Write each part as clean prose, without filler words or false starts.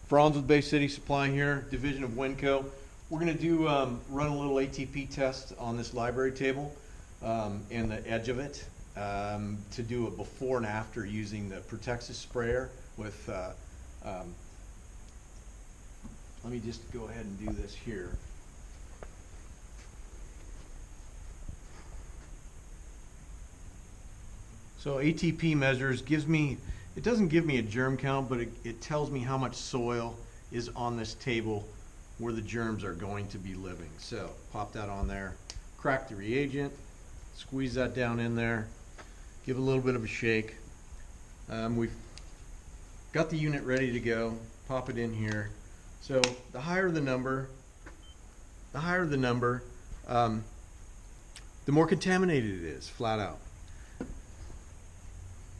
Franz with Bay City Supply here, division of Winco. We're going to do run a little ATP test on this library table and the edge of it to do a before and after using the Protexis sprayer with, let me just go ahead and do this here. So ATP measures it doesn't give me a germ count, but it tells me how much soil is on this table where the germs are going to be living. So pop that on there, crack the reagent, squeeze that down in there, give it a little bit of a shake. We've got the unit ready to go, pop it in here. So the higher the number, the more contaminated it is, flat out.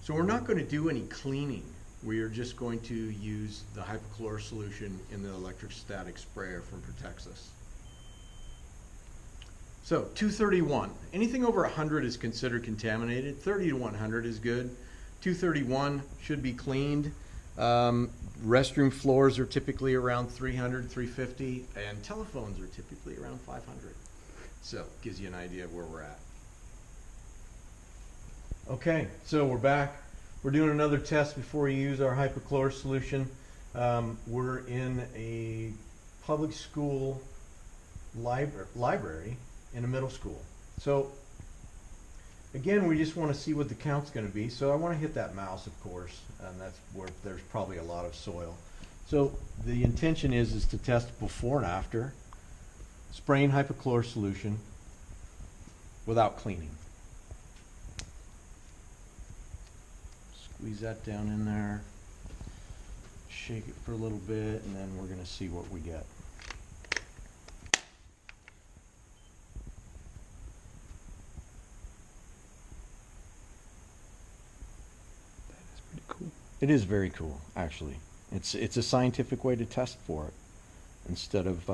So we're not going to do any cleaning. We are just going to use the hypochlorous solution in the electrostatic sprayer from Protexis. So 231. Anything over 100 is considered contaminated. 30 to 100 is good. 231 should be cleaned. Restroom floors are typically around 300, 350, and telephones are typically around 500. So gives you an idea of where we're at. Okay, so we're back. We're doing another test before we use our hypochlorous solution. We're in a public school library in a middle school. So again, we just want to see what the count's going to be. So I want to hit that mouse, of course, and that's where there's probably a lot of soil. So the intention is to test before and after, spraying hypochlorous solution without cleaning. Squeeze that down in there, shake it for a little bit, and then we're going to see what we get. That is pretty cool. It is very cool, actually. It's a scientific way to test for it, instead of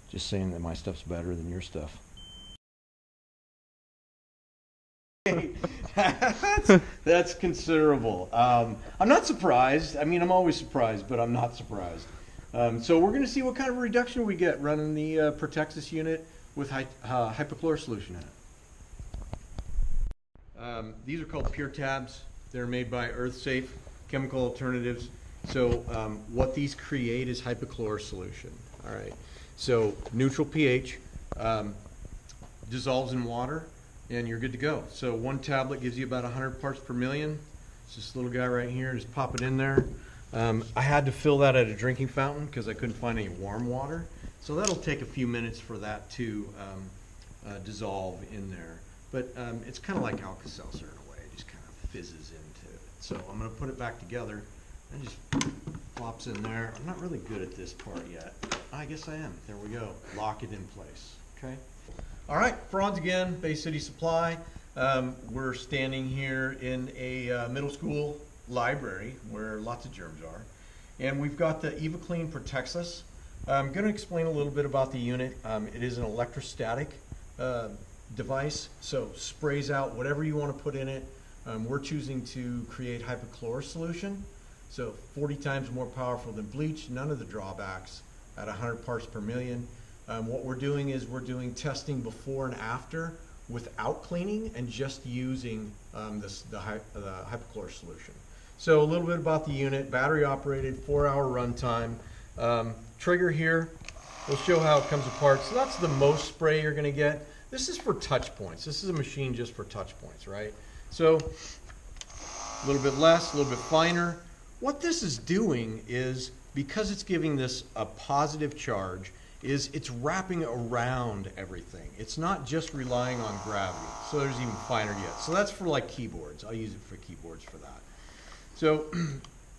just saying that my stuff's better than your stuff. That's considerable. I'm not surprised. I mean, I'm always surprised, but I'm not surprised. So we're going to see what kind of reduction we get running the Protexis unit with hypochlorous solution in it. These are called Pure Tabs. They're made by EarthSafe Chemical Alternatives. So what these create is hypochlorous solution. All right. So neutral pH, dissolves in water, and you're good to go. So one tablet gives you about 100 parts per million. It's this little guy right here. Just pop it in there. I had to fill that at a drinking fountain because I couldn't find any warm water. So that'll take a few minutes for that to dissolve in there. But it's kind of like Alka-Seltzer in a way. It just kind of fizzes into it. So I'm going to put it back together and just flops in there. I'm not really good at this part yet. I guess I am. There we go. Lock it in place. Okay. All right, Franz again, Bay City Supply. We're standing here in a middle school library where lots of germs are. And we've got the EvaClean Protexis. I'm going to explain a little bit about the unit. It is an electrostatic device, so sprays out whatever you want to put in it. We're choosing to create hypochlorous solution, so 40 times more powerful than bleach, none of the drawbacks at 100 parts per million. What we're doing is we're doing testing before and after without cleaning and just using the hypochlorous solution. So a little bit about the unit. Battery operated, 4-hour runtime. Trigger here, we'll show how it comes apart. So that's the most spray you're going to get. This is for touch points. This is a machine just for touch points, right? So a little bit less, a little bit finer. What this is doing is, because it's giving this a positive charge, is it's wrapping around everything. It's not just relying on gravity. So there's even finer yet. So that's for like keyboards. I'll use it for keyboards for that. So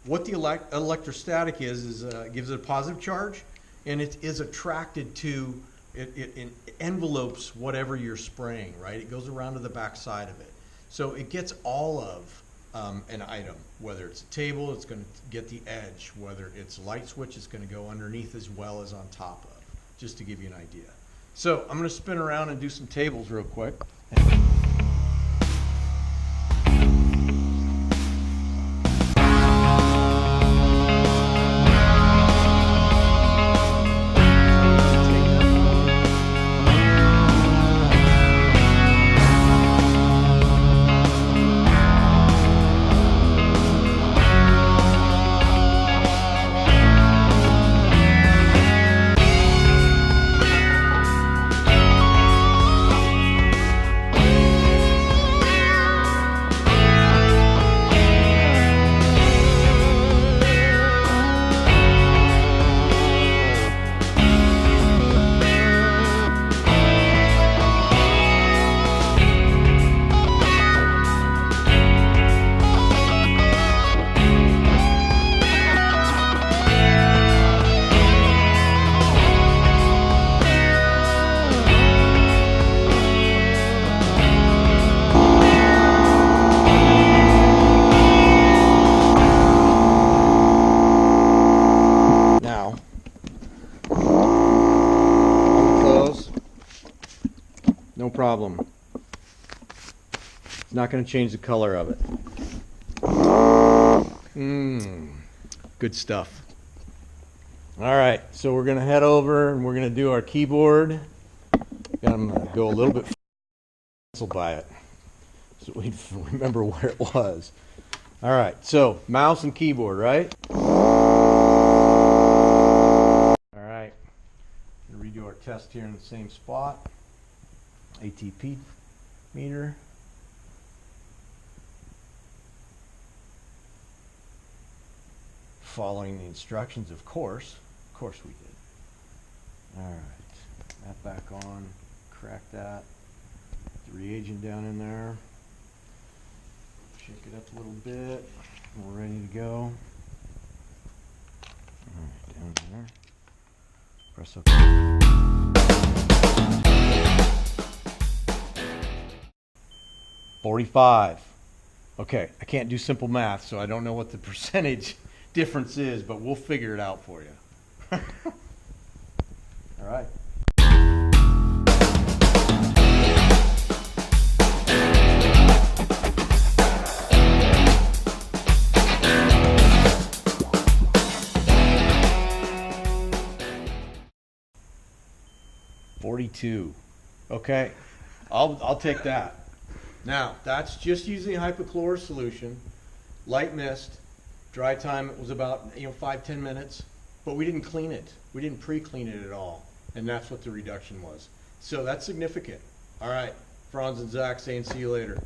what the electrostatic is gives it a positive charge, and it is attracted to, it envelopes whatever you're spraying, right? It goes around to the back side of it. So it gets all of an item, whether it's a table, it's going to get the edge, whether it's a light switch, it's going to go underneath as well as on top of, just to give you an idea. So I'm going to spin around and do some tables real quick. problem. It's not going to change the color of it. Good stuff. All right, so we're going to head over and we're going to do our keyboard. I'm going to go a little bit by it so we remember where it was. All right, so mouse and keyboard, right? All right, we'll redo our test here in the same spot. ATP meter. Following the instructions, of course. Of course we did. All right, that back on, crack that. The reagent down in there. Shake it up a little bit. We're ready to go. All right, down there. Press OK. 45. Okay, I can't do simple math, so I don't know what the percentage difference is, but we'll figure it out for you. All right. $42. Okay, I'll take that. Now that's just using hypochlorous solution, light mist. Dry time was about 5-10 minutes, but we didn't clean it. We didn't pre-clean it at all, and that's what the reduction was. So that's significant. All right, Franz and Zach saying see you later.